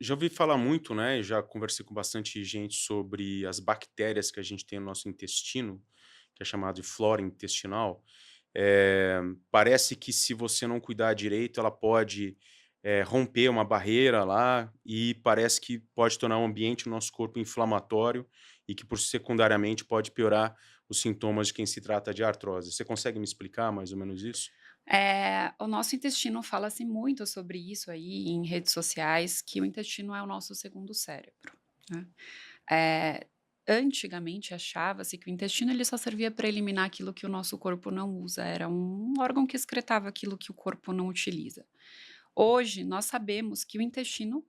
Já ouvi falar muito, né, e já conversei com bastante gente sobre as bactérias que a gente tem no nosso intestino, que é chamado de flora intestinal. Parece que se você não cuidar direito, ela pode, romper uma barreira lá e parece que pode tornar o ambiente do nosso corpo inflamatório e que, por secundariamente, pode piorar os sintomas de quem se trata de artrose. Você consegue me explicar mais ou menos isso? O nosso intestino fala-se muito sobre isso aí em redes sociais, que o intestino é o nosso segundo cérebro, né. Eh, Antigamente achava-se que o intestino ele só servia para eliminar aquilo que o nosso corpo não usa, era um órgão que excretava aquilo que o corpo não utiliza. Hoje nós sabemos que o intestino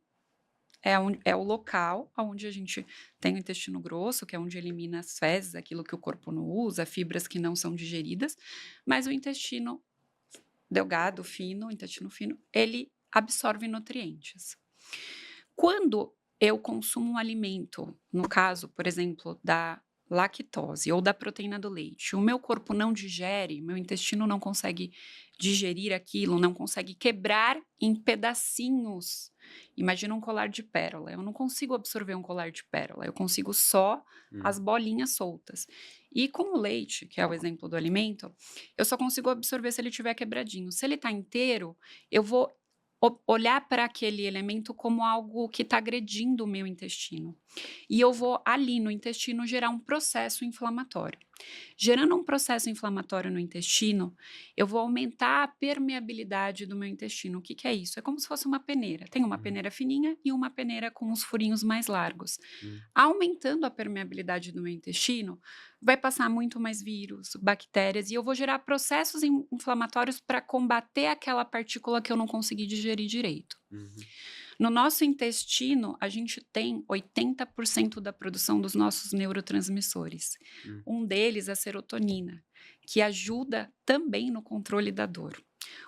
é o local onde a gente tem o intestino grosso, que é onde elimina as fezes, aquilo que o corpo não usa, fibras que não são digeridas, mas o intestino delgado, fino, intestino fino, ele absorve nutrientes. Quando eu consumo um alimento, no caso, por exemplo, da lactose ou da proteína do leite, o meu corpo não digere, meu intestino não consegue digerir aquilo, não consegue quebrar em pedacinhos. Imagina um colar de pérola, eu não consigo absorver um colar de pérola, eu consigo só as Uhum. bolinhas soltas. E com o leite, que é o exemplo do alimento, eu só consigo absorver se ele estiver quebradinho. Se ele está inteiro, eu vou olhar para aquele elemento como algo que está agredindo o meu intestino. E eu vou ali no intestino gerar um processo inflamatório. Gerando um processo inflamatório no intestino, eu vou aumentar a permeabilidade do meu intestino. O que que é isso? É como se fosse uma peneira. Tem uma Uhum. peneira fininha e uma peneira com os furinhos mais largos. Hum. Aumentando a permeabilidade do meu intestino, vai passar muito mais vírus, bactérias, e eu vou gerar processos inflamatórios para combater aquela partícula que eu não consegui digerir direito. Uhum. No nosso intestino, a gente tem 80% da produção dos nossos neurotransmissores. Hum. Um deles é a serotonina, que ajuda também no controle da dor.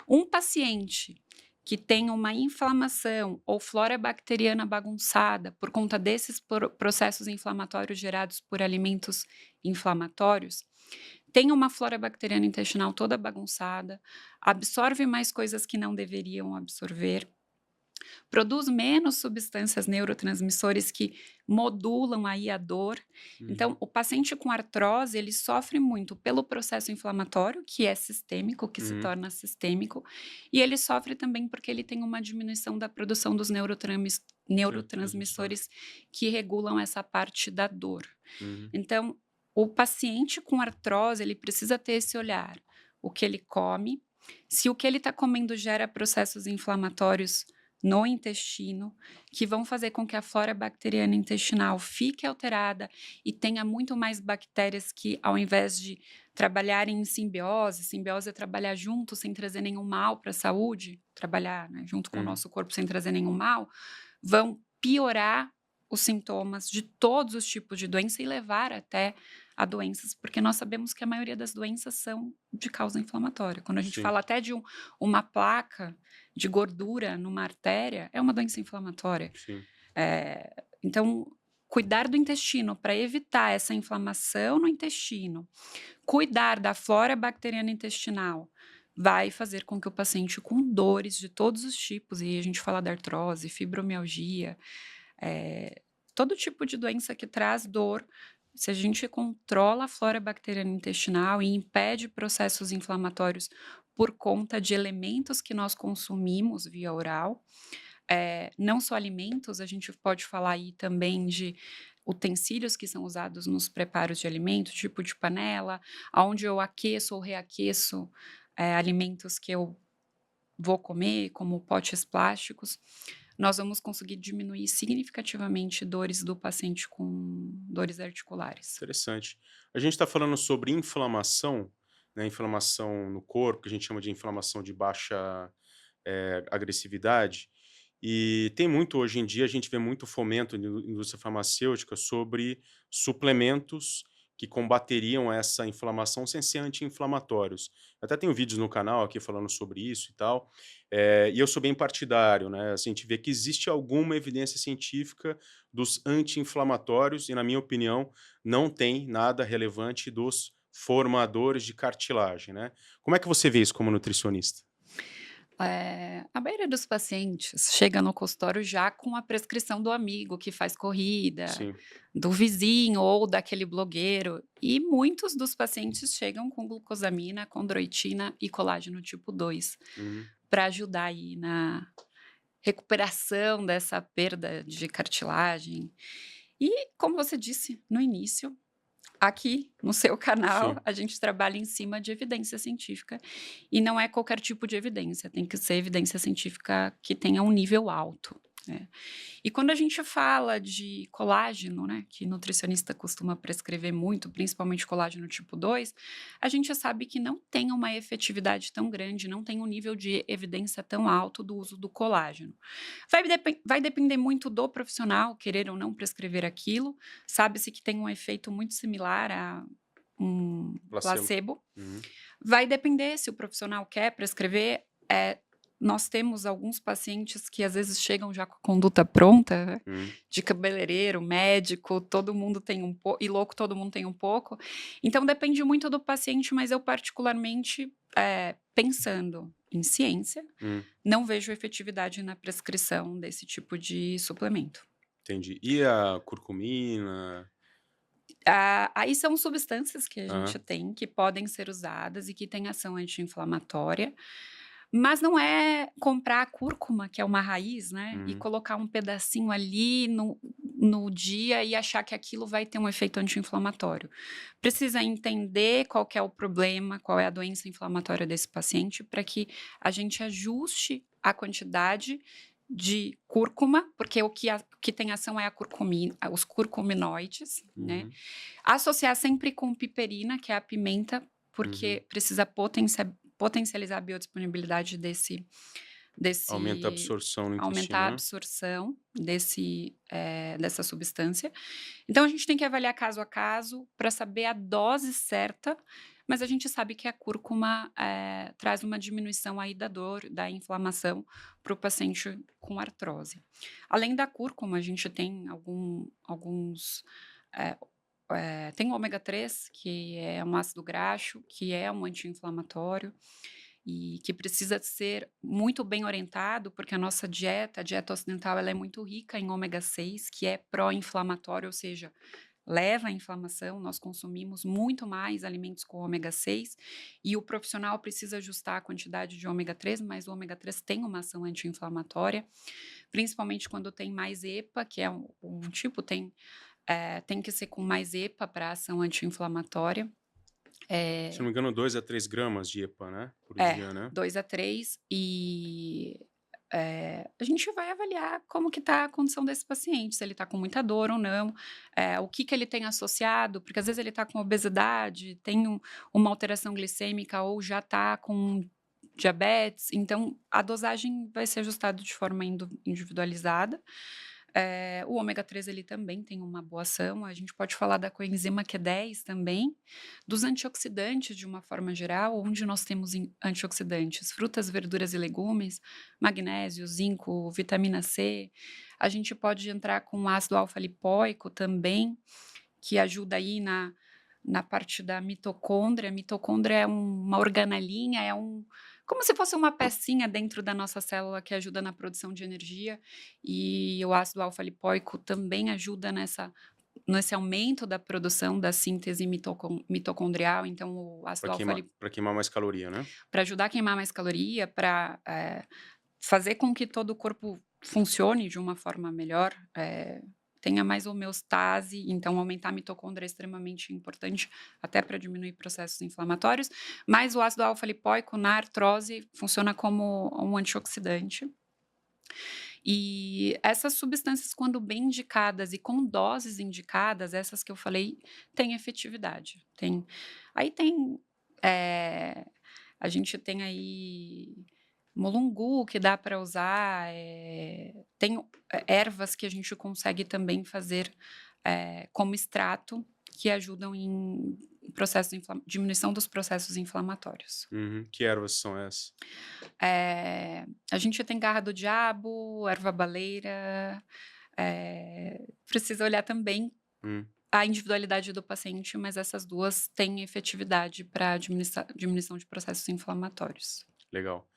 Um paciente que tem uma inflamação ou flora bacteriana bagunçada por conta desses processos inflamatórios gerados por alimentos inflamatórios, tem uma flora bacteriana intestinal toda bagunçada, absorve mais coisas que não deveriam absorver, produz menos substâncias neurotransmissores que modulam aí a dor. Então, Uhum. o paciente com artrose, ele sofre muito pelo processo inflamatório, que é sistêmico, que se Uhum. torna sistêmico, e ele sofre também porque ele tem uma diminuição da produção dos Neurotransmissores. neurotransmissores que regulam essa parte da dor. Uhum. Então, o paciente com artrose, ele precisa ter esse olhar, o que ele come, se o que ele está comendo gera processos inflamatórios no intestino, que vão fazer com que a flora bacteriana intestinal fique alterada e tenha muito mais bactérias que, ao invés de trabalharem em simbiose, simbiose é trabalhar junto sem trazer nenhum mal para a saúde, trabalhar, né, junto com o Uhum. nosso corpo sem trazer nenhum mal, vão piorar os sintomas de todos os tipos de doença e levar até a doenças, porque nós sabemos que a maioria das doenças são de causa inflamatória. Quando a gente Sim, fala até de uma placa de gordura numa artéria, é uma doença inflamatória. sim. Então, cuidar do intestino para evitar essa inflamação no intestino, cuidar da flora bacteriana intestinal, vai fazer com que o paciente com dores de todos os tipos, e a gente fala da artrose, fibromialgia, eh, todo tipo de doença que traz dor, se a gente controla a flora bacteriana intestinal e impede processos inflamatórios por conta de elementos que nós consumimos via oral, não só alimentos, a gente pode falar aí também de utensílios que são usados nos preparos de alimento, tipo de panela, aonde eu aqueço ou reaqueço, alimentos que eu vou comer, como potes plásticos, nós vamos conseguir diminuir significativamente dores do paciente com dores articulares. Interessante. A gente está falando sobre inflamação, né, inflamação no corpo, que a gente chama de inflamação de baixa, agressividade, e tem muito hoje em dia, a gente vê muito fomento na indústria farmacêutica sobre suplementos que combateriam essa inflamação sem ser anti-inflamatórios. Eu até tenho vídeos no canal aqui falando sobre isso e tal, e eu sou bem partidário, né, a gente vê que existe alguma evidência científica dos anti-inflamatórios e, na minha opinião, não tem nada relevante dos formadores de cartilagem, né. Como é que você vê isso como nutricionista? A maioria dos pacientes chega no consultório já com a prescrição do amigo que faz corrida, Sim. do vizinho ou daquele blogueiro, e muitos dos pacientes chegam com glucosamina, condroitina e colágeno tipo 2, Uhum. para ajudar aí na recuperação dessa perda de cartilagem. E como você disse no início, aqui no seu canal, Sim. a gente trabalha em cima de evidência científica, e não é qualquer tipo de evidência, tem que ser evidência científica que tenha um nível alto, né. E quando a gente fala de colágeno, né, que nutricionista costuma prescrever muito, principalmente colágeno tipo 2, a gente sabe que não tem uma efetividade tão grande, não tem um nível de evidência tão alto do uso do colágeno. Vai depender muito do profissional querer ou não prescrever aquilo, sabe-se que tem um efeito muito similar a um Placebo. placebo. Uhum. Vai depender se o profissional quer prescrever, nós temos alguns pacientes que às vezes chegam já com a conduta pronta, né, Uhum. de cabeleireiro, médico, todo mundo tem um pouco e louco todo mundo tem um pouco. Então depende muito do paciente, mas eu particularmente, pensando em ciência, Uhum. não vejo efetividade na prescrição desse tipo de suplemento. Entendi. E a curcumina? Aí são substâncias que a gente Aham. tem, que podem ser usadas e que têm ação anti-inflamatória, mas não é comprar a cúrcuma, que é uma raiz, né, e Uhum. colocar um pedacinho ali no dia e achar que aquilo vai ter um efeito anti-inflamatório. Precisa entender qual que é o problema, qual é a doença inflamatória desse paciente, para que a gente ajuste a quantidade de cúrcuma, porque o que tem ação é a curcumina, os curcuminoides, né. Uhum. Associar sempre com piperina, que é a pimenta, Uhum. porque precisa potencializar a biodisponibilidade Aumenta a desse absorção no aumentar intestino, a né? absorção dessa substância. Então a gente tem que avaliar caso a caso para saber a dose certa, mas a gente sabe que a cúrcuma, traz uma diminuição aí da dor, da inflamação para o paciente com artrose. Além da cúrcuma, a gente tem alguns, eh tem o ômega 3, que é um ácido graxo, que é um anti-inflamatório e que precisa ser muito bem orientado, porque a dieta ocidental, ela é muito rica em ômega 6, que é pró-inflamatório, ou seja, leva à inflamação. Nós consumimos muito mais alimentos com ômega 6 e o profissional precisa ajustar a quantidade de ômega 3, mas o ômega 3 tem uma ação anti-inflamatória, principalmente quando tem mais EPA, que é um tipo, tem que ser com mais EPA para ação anti-inflamatória. Se não Eh me engano, 2 a 3 gramas de EPA, né, por é, dia, né? 2 a 3 e, a gente vai avaliar como que tá a condição desse paciente, se ele tá com muita dor ou não, o que que ele tem associado, porque às vezes ele tá com obesidade, tem uma alteração glicêmica ou já tá com diabetes, então a dosagem vai ser ajustada de forma individualizada. O ômega 3 ele também tem uma boa ação, a gente pode falar da coenzima Q10 também, dos antioxidantes de uma forma geral, onde nós temos antioxidantes, frutas, verduras e legumes, magnésio, zinco, vitamina C. A gente pode entrar com ácido alfa-lipoico também, que ajuda aí na parte da mitocôndria. A mitocôndria é uma organelinha, como se fosse uma pecinha dentro da nossa célula que ajuda na produção de energia, e o ácido alfa-lipoico também ajuda nesse aumento da produção da síntese mitocondrial. Então o ácido alfa, Pra queimar mais caloria, né? para ajudar a queimar mais caloria, para fazer com que todo o corpo funcione de uma forma melhor, tenha mais homeostase, então aumentar a mitocôndria é extremamente importante, até para diminuir processos inflamatórios, mas o ácido alfa-lipoico na artrose funciona como um antioxidante. E essas substâncias, quando bem indicadas e com doses indicadas, essas que eu falei, têm efetividade. Aí tem, eh, a gente tem aí mulungu que dá para usar, tem ervas que a gente consegue também fazer, como extrato, que ajudam em diminuição dos processos inflamatórios. Uhum. Que ervas são essas? A gente tem garra do diabo, erva baleira, precisa olhar também Hum, a individualidade do paciente, mas essas 2 têm efetividade para diminuição de processos inflamatórios. legal.